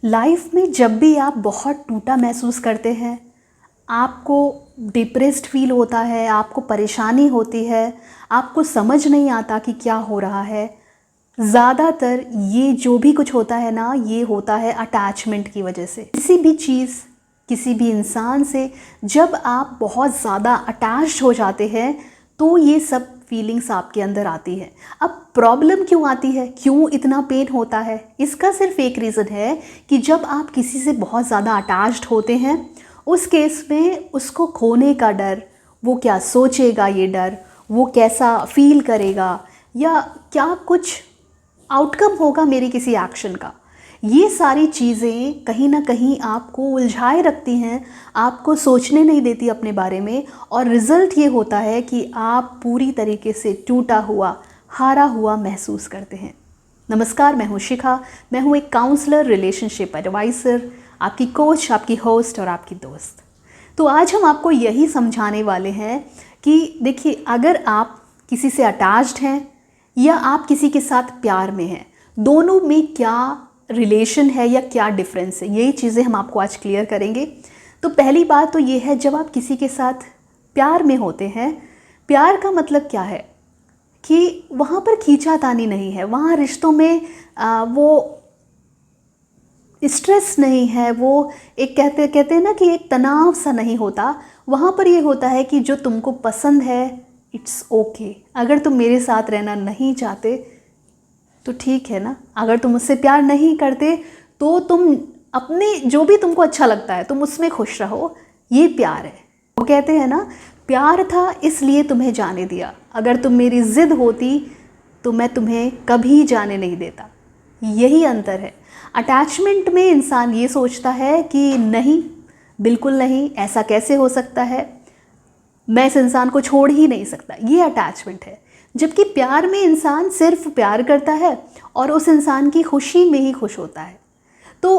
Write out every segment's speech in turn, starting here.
Life में जब भी आप बहुत टूटा महसूस करते हैं, आपको डिप्रेस्ड फील होता है, आपको परेशानी होती है, आपको समझ नहीं आता कि क्या हो रहा है, ज़्यादातर ये जो भी कुछ होता है ना, ये होता है अटैचमेंट की वजह से। किसी भी चीज़, किसी भी इंसान से जब आप बहुत ज़्यादा अटैच्ड हो जाते हैं तो ये सब फीलिंग्स आपके अंदर आती है। अब प्रॉब्लम क्यों आती है, क्यों इतना पेन होता है? इसका सिर्फ एक रीज़न है कि जब आप किसी से बहुत ज़्यादा अटैच्ड होते हैं, उस केस में उसको खोने का डर, वो क्या सोचेगा, ये डर, वो कैसा फील करेगा, या क्या कुछ आउटकम होगा मेरी किसी एक्शन का, ये सारी चीज़ें कहीं ना कहीं आपको उलझाए रखती हैं, आपको सोचने नहीं देती अपने बारे में। और रिज़ल्ट ये होता है कि आप पूरी तरीके से टूटा हुआ, हारा हुआ महसूस करते हैं। नमस्कार, मैं हूँ शिखा। मैं हूँ एक काउंसलर, रिलेशनशिप एडवाइज़र, आपकी कोच, आपकी होस्ट और आपकी दोस्त। तो आज हम आपको यही समझाने वाले हैं कि देखिए, अगर आप किसी से अटैच्ड हैं या आप किसी के साथ प्यार में हैं, दोनों में क्या रिलेशन है या क्या डिफरेंस है, यही चीज़ें हम आपको आज क्लियर करेंगे। तो पहली बात तो ये है, जब आप किसी के साथ प्यार में होते हैं, प्यार का मतलब क्या है कि वहाँ पर खींचातानी नहीं है, वहाँ रिश्तों में वो स्ट्रेस नहीं है, वो एक कहते हैं ना कि एक तनाव सा नहीं होता। वहाँ पर ये होता है कि जो तुमको पसंद है, इट्स ओके। अगर तुम मेरे साथ रहना नहीं चाहते तो ठीक है ना, अगर तुम मुझसे प्यार नहीं करते तो तुम अपने जो भी तुमको अच्छा लगता है तुम उसमें खुश रहो, ये प्यार है। वो कहते हैं ना, प्यार था इसलिए तुम्हें जाने दिया, अगर तुम मेरी ज़िद होती तो मैं तुम्हें कभी जाने नहीं देता। यही अंतर है। अटैचमेंट में इंसान ये सोचता है कि नहीं, बिल्कुल नहीं, ऐसा कैसे हो सकता है, मैं इस इंसान को छोड़ ही नहीं सकता, ये अटैचमेंट है। जबकि प्यार में इंसान सिर्फ प्यार करता है और उस इंसान की खुशी में ही खुश होता है। तो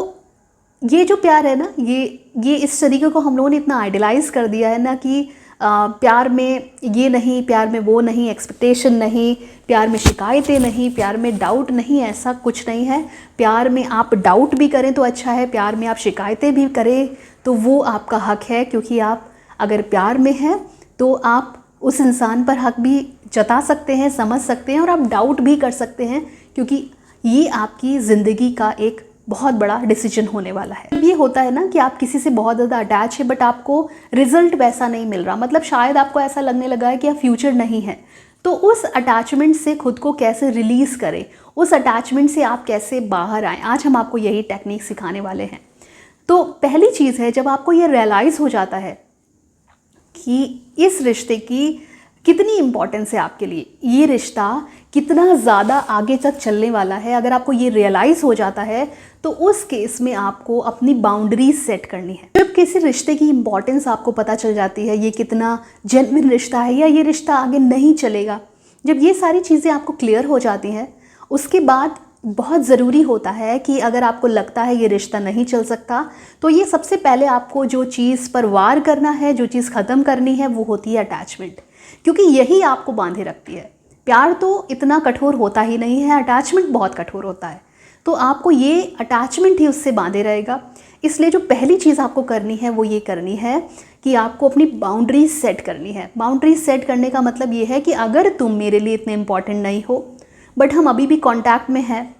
ये जो प्यार है ना, ये इस तरीके को हम लोगों ने इतना आइडियलाइज़ कर दिया है ना कि प्यार में ये नहीं, प्यार में वो नहीं, एक्सपेक्टेशन नहीं, प्यार में शिकायतें नहीं, प्यार में डाउट नहीं, ऐसा कुछ नहीं है। प्यार में आप डाउट भी करें तो अच्छा है, प्यार में आप शिकायतें भी करें तो वो आपका हक है, क्योंकि आप अगर प्यार में हैं तो आप उस इंसान पर हक भी जता सकते हैं, समझ सकते हैं, और आप डाउट भी कर सकते हैं, क्योंकि ये आपकी ज़िंदगी का एक बहुत बड़ा डिसीजन होने वाला है। ये होता है ना कि आप किसी से बहुत ज़्यादा अटैच है बट आपको रिजल्ट वैसा नहीं मिल रहा, मतलब शायद आपको ऐसा लगने लगा है कि आप फ्यूचर नहीं है। तो उस अटैचमेंट से खुद को कैसे रिलीज़ करें, उस अटैचमेंट से आप कैसे बाहर आएँ, आज हम आपको यही टेक्निक सिखाने वाले हैं। तो पहली चीज़ है, जब आपको ये रियलाइज़ हो जाता है कि इस रिश्ते की कितनी इम्पोर्टेंस है आपके लिए, ये रिश्ता कितना ज़्यादा आगे तक चलने वाला है, अगर आपको ये रियलाइज़ हो जाता है तो उस केस में आपको अपनी बाउंड्रीज सेट करनी है। जब किसी रिश्ते की इम्पोर्टेंस आपको पता चल जाती है, ये कितना जेन्युइन रिश्ता है या ये रिश्ता आगे नहीं चलेगा, जब ये सारी चीज़ें आपको क्लियर हो जाती हैं, उसके बाद बहुत ज़रूरी होता है कि अगर आपको लगता है ये रिश्ता नहीं चल सकता, तो ये सबसे पहले आपको जो चीज़ पर वार करना है, जो चीज़ ख़त्म करनी है, वो होती है अटैचमेंट, क्योंकि यही आपको बांधे रखती है। प्यार तो इतना कठोर होता ही नहीं है, अटैचमेंट बहुत कठोर होता है, तो आपको ये अटैचमेंट ही उससे बांधे रहेगा। इसलिए जो पहली चीज़ आपको करनी है वो ये करनी है कि आपको अपनी बाउंड्रीज सेट करनी है। बाउंड्रीज सेट करने का मतलब ये है कि अगर तुम मेरे लिए इतने इम्पॉर्टेंट नहीं हो बट हम अभी भी कांटेक्ट में हैं,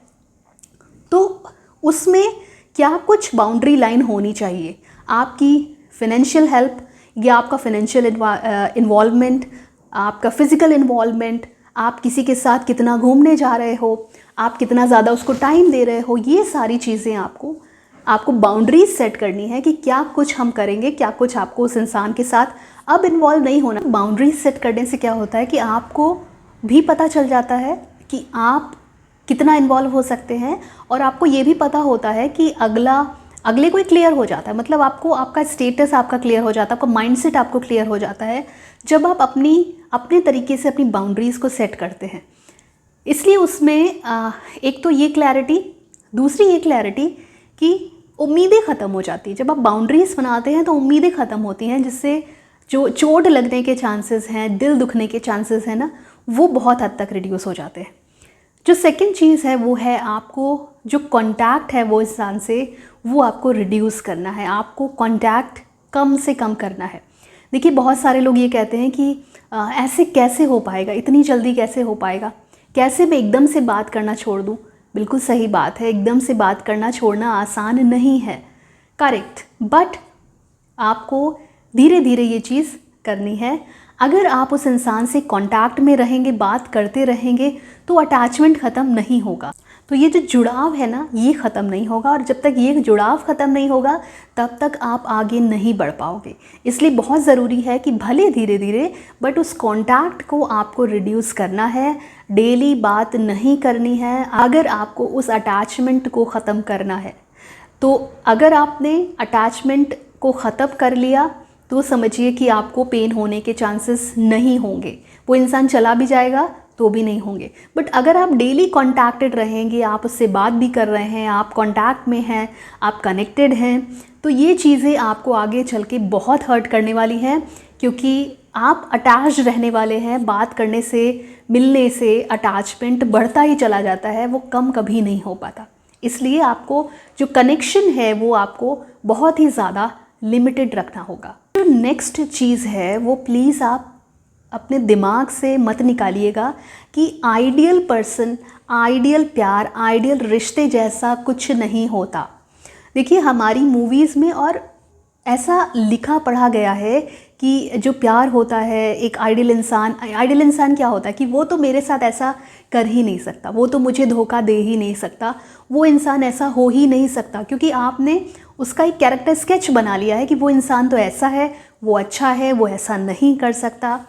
तो उसमें क्या कुछ बाउंड्री लाइन होनी चाहिए। आपकी फिनेंशियल हेल्प या आपका फिनेंशियल इन्वॉल्वमेंट, आपका फिज़िकल इन्वॉल्वमेंट, आप किसी के साथ कितना घूमने जा रहे हो, आप कितना ज़्यादा उसको टाइम दे रहे हो, ये सारी चीज़ें आपको बाउंड्रीज सेट करनी है कि क्या कुछ हम करेंगे, क्या कुछ आपको उस इंसान के साथ अब इन्वॉल्व नहीं होना। बाउंड्रीज सेट करने से क्या होता है कि आपको भी पता चल जाता है कि आप कितना इन्वॉल्व हो सकते हैं, और आपको ये भी पता होता है कि अगले कोई क्लियर हो जाता है, मतलब आपको आपका स्टेटस आपका क्लियर हो जाता है, आपका माइंडसेट आपको क्लियर हो जाता है जब आप अपने तरीके से अपनी बाउंड्रीज़ को सेट करते हैं। इसलिए उसमें एक तो ये क्लैरिटी, दूसरी ये क्लैरिटी कि उम्मीदें ख़त्म हो जाती है। जब आप बाउंड्रीज़ बनाते हैं तो उम्मीदें ख़त्म होती हैं, जिससे जो चोट लगने के चांसेस हैं, दिल दुखने के चांसेस हैं ना, वो बहुत हद तक रिड्यूस हो जाते हैं। जो सेकंड चीज़ है वो है आपको जो कांटेक्ट है वो इंसान से, वो आपको रिड्यूस करना है, आपको कांटेक्ट कम से कम करना है। देखिए बहुत सारे लोग ये कहते हैं कि ऐसे कैसे हो पाएगा, इतनी जल्दी कैसे हो पाएगा, कैसे मैं एकदम से बात करना छोड़ दूँ। बिल्कुल सही बात है, एकदम से बात करना छोड़ना आसान नहीं है, करेक्ट, बट आपको धीरे धीरे ये चीज़ करनी है। अगर आप उस इंसान से कांटेक्ट में रहेंगे, बात करते रहेंगे, तो अटैचमेंट ख़त्म नहीं होगा। तो ये जो जुड़ाव है ना, ये ख़त्म नहीं होगा, और जब तक ये जुड़ाव ख़त्म नहीं होगा तब तक आप आगे नहीं बढ़ पाओगे। इसलिए बहुत ज़रूरी है कि भले धीरे धीरे, बट उस कांटेक्ट को आपको रिड्यूस करना है, डेली बात नहीं करनी है, अगर आपको उस अटैचमेंट को ख़त्म करना है। तो अगर आपने अटैचमेंट को ख़त्म कर लिया तो समझिए कि आपको पेन होने के चांसेस नहीं होंगे, वो इंसान चला भी जाएगा तो भी नहीं होंगे। बट अगर आप डेली कॉन्टैक्टेड रहेंगे, आप उससे बात भी कर रहे हैं, आप कॉन्टैक्ट में हैं, आप कनेक्टेड हैं, तो ये चीज़ें आपको आगे चल के बहुत हर्ट करने वाली हैं, क्योंकि आप अटैच रहने वाले हैं। बात करने से, मिलने से अटैचमेंट बढ़ता ही चला जाता है, वो कम कभी नहीं हो पाता। इसलिए आपको जो कनेक्शन है वो आपको बहुत ही ज़्यादा लिमिटेड रखना होगा। जो नेक्स्ट चीज़ है वो प्लीज़ आप अपने दिमाग से मत निकालिएगा कि आइडियल पर्सन, आइडियल प्यार, आइडियल रिश्ते जैसा कुछ नहीं होता। देखिए हमारी मूवीज़ में और ऐसा लिखा पढ़ा गया है कि जो प्यार होता है, एक आइडियल इंसान क्या होता है कि वो तो मेरे साथ ऐसा कर ही नहीं सकता, वो तो मुझे धोखा दे ही नहीं सकता, वो इंसान ऐसा हो ही नहीं सकता, क्योंकि आपने उसका एक कैरेक्टर स्केच बना लिया है कि वो इंसान तो ऐसा है, वो अच्छा है, वो ऐसा नहीं कर सकता।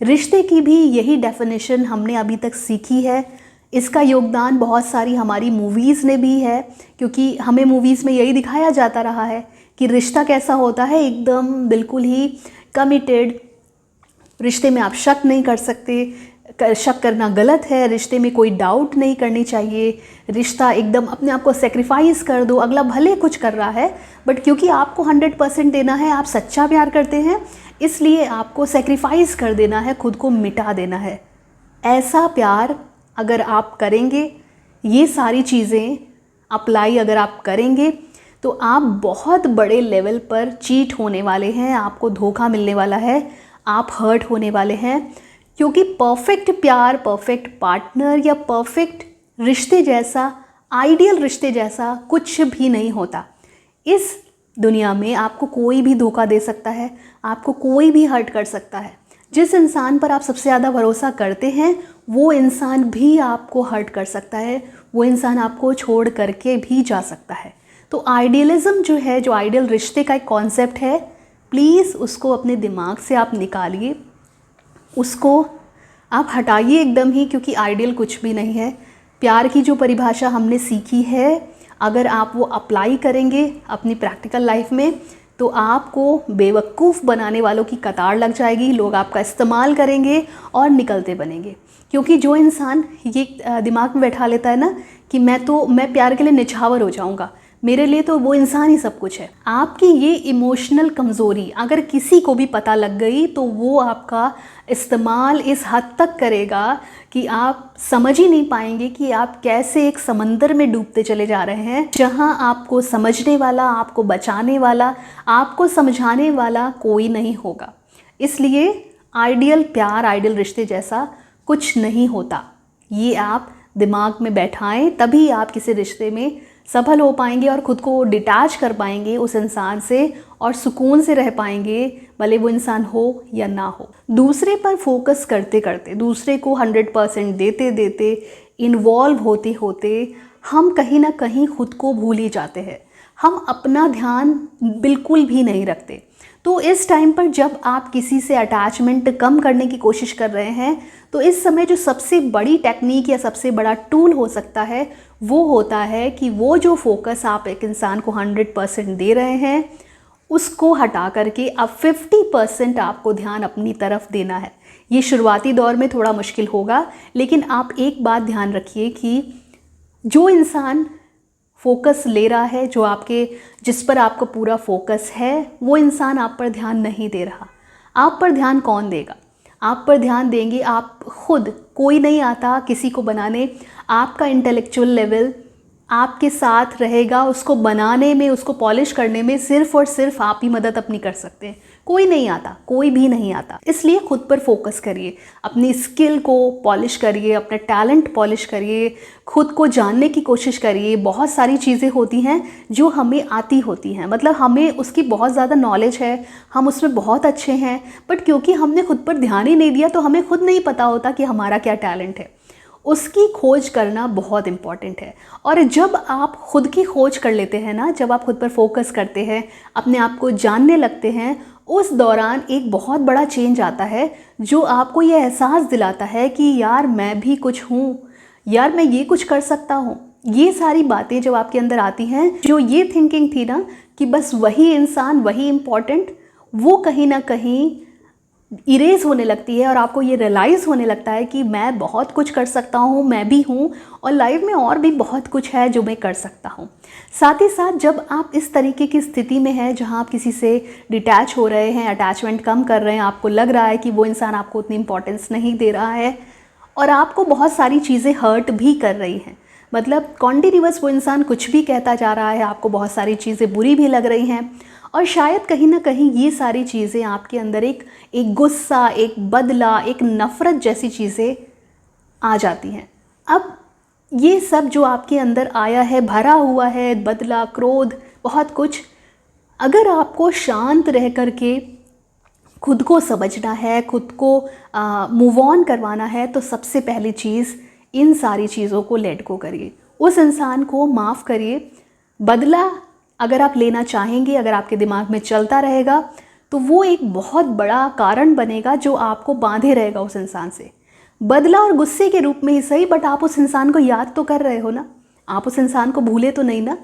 रिश्ते की भी यही डेफिनेशन हमने अभी तक सीखी है। इसका योगदान बहुत सारी हमारी मूवीज़ ने भी है, क्योंकि हमें मूवीज़ में यही दिखाया जाता रहा है कि रिश्ता कैसा होता है, एकदम बिल्कुल ही कमिटेड। रिश्ते में आप शक नहीं कर सकते, शक करना गलत है, रिश्ते में कोई डाउट नहीं करनी चाहिए, रिश्ता एकदम अपने आप को सेक्रीफाइस कर दो, अगला भले कुछ कर रहा है बट क्योंकि आपको 100% देना है, आप सच्चा प्यार करते हैं, इसलिए आपको सेक्रीफाइस कर देना है, खुद को मिटा देना है। ऐसा प्यार अगर आप करेंगे, ये सारी चीज़ें अप्लाई अगर आप करेंगे, तो आप बहुत बड़े लेवल पर चीट होने वाले हैं, आपको धोखा मिलने वाला है, आप हर्ट होने वाले हैं। क्योंकि परफेक्ट प्यार, परफेक्ट पार्टनर या परफेक्ट रिश्ते जैसा, आइडियल रिश्ते जैसा कुछ भी नहीं होता। इस दुनिया में आपको कोई भी धोखा दे सकता है, आपको कोई भी हर्ट कर सकता है। जिस इंसान पर आप सबसे ज़्यादा भरोसा करते हैं वो इंसान भी आपको हर्ट कर सकता है, वो इंसान आपको छोड़ करके भी जा सकता है। तो आइडियलिज़म जो है, जो आइडियल रिश्ते का एक कॉन्सेप्ट है, प्लीज़ उसको अपने दिमाग से आप निकालिए, उसको आप हटाइए एकदम ही, क्योंकि आइडियल कुछ भी नहीं है। प्यार की जो परिभाषा हमने सीखी है, अगर आप वो अप्लाई करेंगे अपनी प्रैक्टिकल लाइफ में, तो आपको बेवकूफ़ बनाने वालों की कतार लग जाएगी, लोग आपका इस्तेमाल करेंगे और निकलते बनेंगे। क्योंकि जो इंसान ये दिमाग में बैठा लेता है ना कि मैं प्यार के लिए निछावर हो जाऊंगा, मेरे लिए तो वो इंसान ही सब कुछ है। आपकी ये इमोशनल कमज़ोरी अगर किसी को भी पता लग गई तो वो आपका इस्तेमाल इस हद तक करेगा कि आप समझ ही नहीं पाएंगे कि आप कैसे एक समंदर में डूबते चले जा रहे हैं, जहां आपको समझने वाला, आपको बचाने वाला, आपको समझाने वाला कोई नहीं होगा। इसलिए आइडियल प्यार, आइडियल रिश्ते जैसा कुछ नहीं होता। ये आप दिमाग में बैठाएं, तभी आप किसी रिश्ते में सफल हो पाएंगे और ख़ुद को डिटैच कर पाएंगे उस इंसान से और सुकून से रह पाएंगे, भले वो इंसान हो या ना हो। दूसरे पर फोकस करते करते, दूसरे को 100% देते देते, इन्वॉल्व होते होते हम कहीं ना कहीं ख़ुद को भूल ही जाते हैं, हम अपना ध्यान बिल्कुल भी नहीं रखते। तो इस टाइम पर जब आप किसी से अटैचमेंट कम करने की कोशिश कर रहे हैं, तो इस समय जो सबसे बड़ी टेक्निक या सबसे बड़ा टूल हो सकता है वो होता है कि वो जो फोकस आप एक इंसान को 100% दे रहे हैं, उसको हटा करके अब 50% आपको ध्यान अपनी तरफ देना है। ये शुरुआती दौर में थोड़ा मुश्किल होगा, लेकिन आप एक बात ध्यान रखिए कि जो इंसान फोकस ले रहा है, जिस पर आपका पूरा फोकस है, वो इंसान आप पर ध्यान नहीं दे रहा। आप पर ध्यान कौन देगा? आप पर ध्यान देंगे आप खुद। कोई नहीं आता किसी को बनाने। आपका इंटेलेक्चुअल लेवल, आपके साथ रहेगा, उसको बनाने में, उसको पॉलिश करने में सिर्फ और सिर्फ आप ही मदद अपनी कर सकते हैं। कोई नहीं आता, कोई भी नहीं आता। इसलिए खुद पर फोकस करिए, अपनी स्किल को पॉलिश करिए, अपना टैलेंट पॉलिश करिए, खुद को जानने की कोशिश करिए। बहुत सारी चीज़ें होती हैं जो हमें आती होती हैं, मतलब हमें उसकी बहुत ज़्यादा नॉलेज है, हम उसमें बहुत अच्छे हैं, बट क्योंकि हमने खुद पर ध्यान ही नहीं दिया तो हमें खुद नहीं पता होता कि हमारा क्या टैलेंट है। उसकी खोज करना बहुत इम्पॉर्टेंट है। और जब आप खुद की खोज कर लेते हैं ना, जब आप खुद पर फोकस करते हैं, अपने आप को जानने लगते हैं, उस दौरान एक बहुत बड़ा चेंज आता है जो आपको ये एहसास दिलाता है कि यार मैं भी कुछ हूँ, यार मैं ये कुछ कर सकता हूँ। ये सारी बातें जब आपके अंदर आती हैं, जो ये थिंकिंग थी ना कि बस वही इंसान, वही इम्पॉर्टेंट, वो कहीं ना कहीं इरेज होने लगती है और आपको ये रियलाइज़ होने लगता है कि मैं बहुत कुछ कर सकता हूँ, मैं भी हूँ, और लाइफ में और भी बहुत कुछ है जो मैं कर सकता हूँ। साथ ही साथ जब आप इस तरीके की स्थिति में हैं जहाँ आप किसी से डिटैच हो रहे हैं, अटैचमेंट कम कर रहे हैं, आपको लग रहा है कि वो इंसान आपको उतनी इंपॉर्टेंस नहीं दे रहा है और आपको बहुत सारी चीज़ें हर्ट भी कर रही हैं, मतलब कॉन्टिन्यूअस वो इंसान कुछ भी कहता जा रहा है, आपको बहुत सारी चीज़ें बुरी भी लग रही हैं, और शायद कहीं ना कहीं ये सारी चीज़ें आपके अंदर एक गुस्सा, एक बदला, एक नफ़रत जैसी चीज़ें आ जाती हैं। अब ये सब जो आपके अंदर आया है, भरा हुआ है, बदला, क्रोध, बहुत कुछ, अगर आपको शांत रह कर के खुद को समझना है, खुद को मूव ऑन करवाना है, तो सबसे पहली चीज़ इन सारी चीज़ों को लेट गो करिए, उस इंसान को माफ़ करिए। बदला अगर आप लेना चाहेंगे, अगर आपके दिमाग में चलता रहेगा तो वो एक बहुत बड़ा कारण बनेगा जो आपको बांधे रहेगा उस इंसान से। बदला और गुस्से के रूप में ही सही, बट आप उस इंसान को याद तो कर रहे हो ना, आप उस इंसान को भूले तो नहीं ना।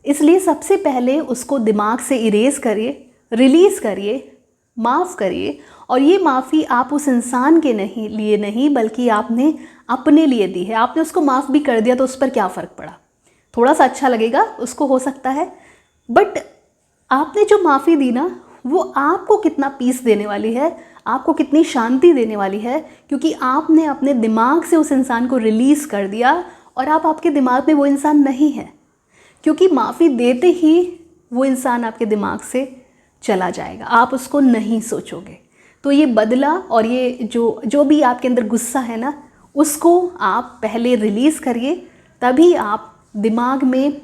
इसलिए सबसे पहले उसको दिमाग से इरेज करिए, रिलीज़ करिए, माफ़ करिए। और ये माफ़ी आप उस इंसान के लिए नहीं बल्कि आपने अपने लिए दी है। आपने उसको माफ़ भी कर दिया तो उस पर क्या फ़र्क पड़ा, थोड़ा सा अच्छा लगेगा उसको, हो सकता है, बट आपने जो माफ़ी दी ना वो आपको कितना पीस देने वाली है, आपको कितनी शांति देने वाली है, क्योंकि आपने अपने दिमाग से उस इंसान को रिलीज़ कर दिया और आपके दिमाग में वो इंसान नहीं है, क्योंकि माफ़ी देते ही वो इंसान आपके दिमाग से चला जाएगा, आप उसको नहीं सोचोगे। तो ये बदला और ये जो भी आपके अंदर गुस्सा है ना, उसको आप पहले रिलीज़ करिए, तभी आप दिमाग में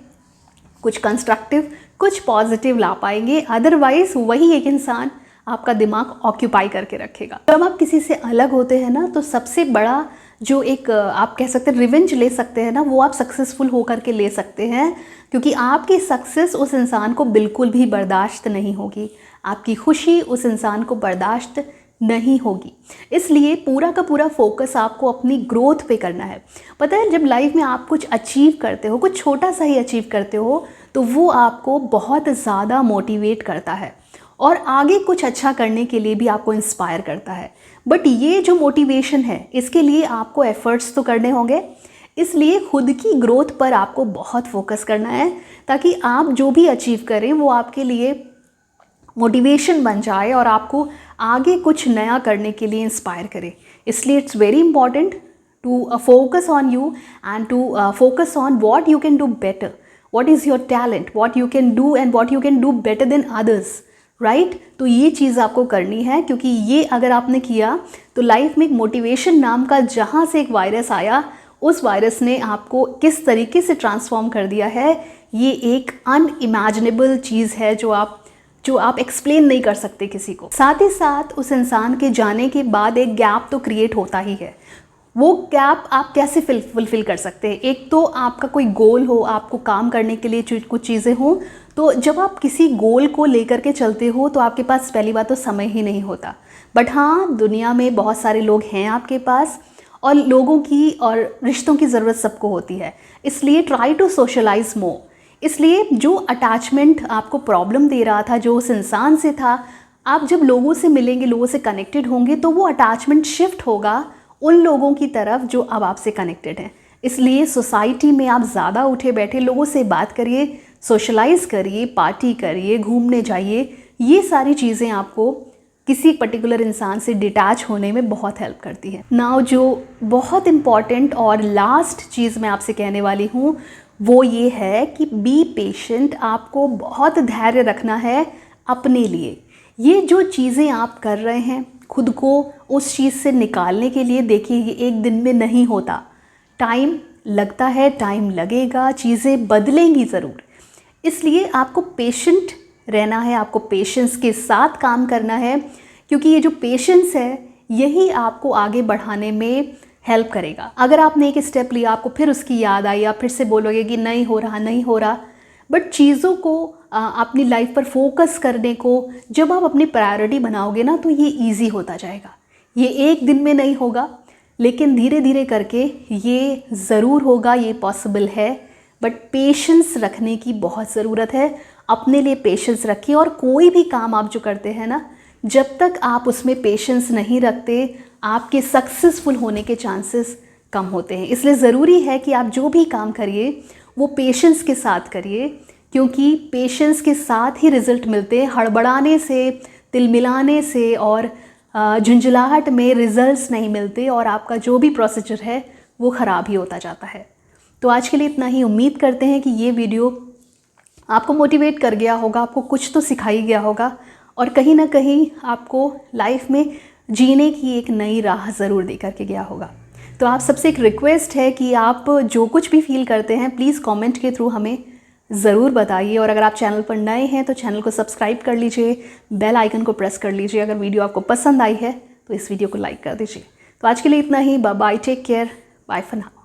कुछ कंस्ट्रक्टिव, कुछ पॉजिटिव ला पाएंगे। अदरवाइज वही एक इंसान आपका दिमाग ऑक्यूपाई करके रखेगा। जब आप किसी से अलग होते हैं ना, तो सबसे बड़ा जो एक आप कह सकते हैं रिवेंज ले सकते हैं ना, वो आप सक्सेसफुल होकर के ले सकते हैं, क्योंकि आपकी सक्सेस उस इंसान को बिल्कुल भी बर्दाश्त नहीं होगी, आपकी खुशी उस इंसान को बर्दाश्त नहीं होगी। इसलिए पूरा का पूरा फोकस आपको अपनी ग्रोथ पे करना है। पता है, जब लाइफ में आप कुछ अचीव करते हो, कुछ छोटा सा ही अचीव करते हो, तो वो आपको बहुत ज़्यादा मोटिवेट करता है और आगे कुछ अच्छा करने के लिए भी आपको इंस्पायर करता है। बट ये जो मोटिवेशन है, इसके लिए आपको एफ़र्ट्स तो करने होंगे। इसलिए खुद की ग्रोथ पर आपको बहुत फोकस करना है, ताकि आप जो भी अचीव करें वो आपके लिए मोटिवेशन बन जाए और आपको आगे कुछ नया करने के लिए इंस्पायर करे। इसलिए it's very important to focus on you and to focus on what you can do better, what is your talent, what you can do and what you can do better than others, right. तो ये चीज़ आपको करनी है, क्योंकि ये अगर आपने किया तो लाइफ में एक मोटिवेशन नाम का जहाँ से एक वायरस आया, उस वायरस ने आपको किस तरीके से ट्रांसफॉर्म कर दिया है, ये एक अनइमेजिनेबल चीज़ है जो आप एक्सप्लेन नहीं कर सकते किसी को। साथ ही साथ उस इंसान के जाने के बाद एक गैप तो क्रिएट होता ही है। वो गैप आप कैसे फुलफिल कर सकते हैं? एक तो आपका कोई गोल हो, आपको काम करने के लिए कुछ चीज़ें हों, तो जब आप किसी गोल को लेकर के चलते हो तो आपके पास पहली बात तो समय ही नहीं होता। बट हाँ, दुनिया में बहुत सारे लोग हैं आपके पास, और लोगों की और रिश्तों की ज़रूरत सबको होती है। इसलिए ट्राई टू सोशलाइज मोर। इसलिए जो अटैचमेंट आपको प्रॉब्लम दे रहा था, जो उस इंसान से था, आप जब लोगों से मिलेंगे, लोगों से कनेक्टेड होंगे, तो वो अटैचमेंट शिफ्ट होगा उन लोगों की तरफ जो अब आपसे कनेक्टेड हैं। इसलिए सोसाइटी में आप ज़्यादा उठे बैठे लोगों से बात करिए, सोशलाइज करिए, पार्टी करिए, घूमने जाइए। ये सारी चीज़ें आपको किसी पर्टिकुलर इंसान से डिटैच होने में बहुत हेल्प करती है। नाउ जो बहुत इम्पॉर्टेंट और लास्ट चीज़ मैं आपसे कहने वाली हूँ, वो ये है कि बी पेशेंट, आपको बहुत धैर्य रखना है अपने लिए। ये जो चीज़ें आप कर रहे हैं खुद को उस चीज़ से निकालने के लिए, देखिए ये एक दिन में नहीं होता, टाइम लगता है, टाइम लगेगा, चीज़ें बदलेंगी ज़रूर। इसलिए आपको पेशेंट रहना है, आपको पेशेंस के साथ काम करना है, क्योंकि ये जो पेशेंस है यही आपको आगे बढ़ाने में हेल्प करेगा। अगर आपने एक स्टेप लिया, आपको फिर उसकी याद आई, आप फिर से बोलोगे कि नहीं हो रहा, नहीं हो रहा, बट चीज़ों को अपनी लाइफ पर फोकस करने को जब आप अपनी प्रायोरिटी बनाओगे ना, तो ये इजी होता जाएगा। ये एक दिन में नहीं होगा, लेकिन धीरे धीरे करके ये ज़रूर होगा, ये पॉसिबल है। बट पेशेंस रखने की बहुत ज़रूरत है। अपने लिए पेशेंस रखिए, और कोई भी काम आप जो करते हैं ना, जब तक आप उसमें पेशेंस नहीं रखते, आपके सक्सेसफुल होने के चांसेस कम होते हैं। इसलिए ज़रूरी है कि आप जो भी काम करिए वो पेशेंस के साथ करिए, क्योंकि पेशेंस के साथ ही रिज़ल्ट मिलते हैं। हड़बड़ाने से, तिलमिलाने से और झुंझलाहट में रिज़ल्ट्स नहीं मिलते, और आपका जो भी प्रोसीजर है वो ख़राब ही होता जाता है। तो आज के लिए इतना ही। उम्मीद करते हैं कि ये वीडियो आपको मोटिवेट कर गया होगा, आपको कुछ तो सिखाई गया होगा, और कहीं ना कहीं आपको लाइफ में जीने की एक नई राह ज़रूर दे करके गया होगा। तो आप सबसे एक रिक्वेस्ट है कि आप जो कुछ भी फील करते हैं प्लीज़ कमेंट के थ्रू हमें ज़रूर बताइए। और अगर आप चैनल पर नए हैं तो चैनल को सब्सक्राइब कर लीजिए, बेल आइकन को प्रेस कर लीजिए। अगर वीडियो आपको पसंद आई है तो इस वीडियो को लाइक कर दीजिए। तो आज के लिए इतना ही। Bye bye, take care, bye for now.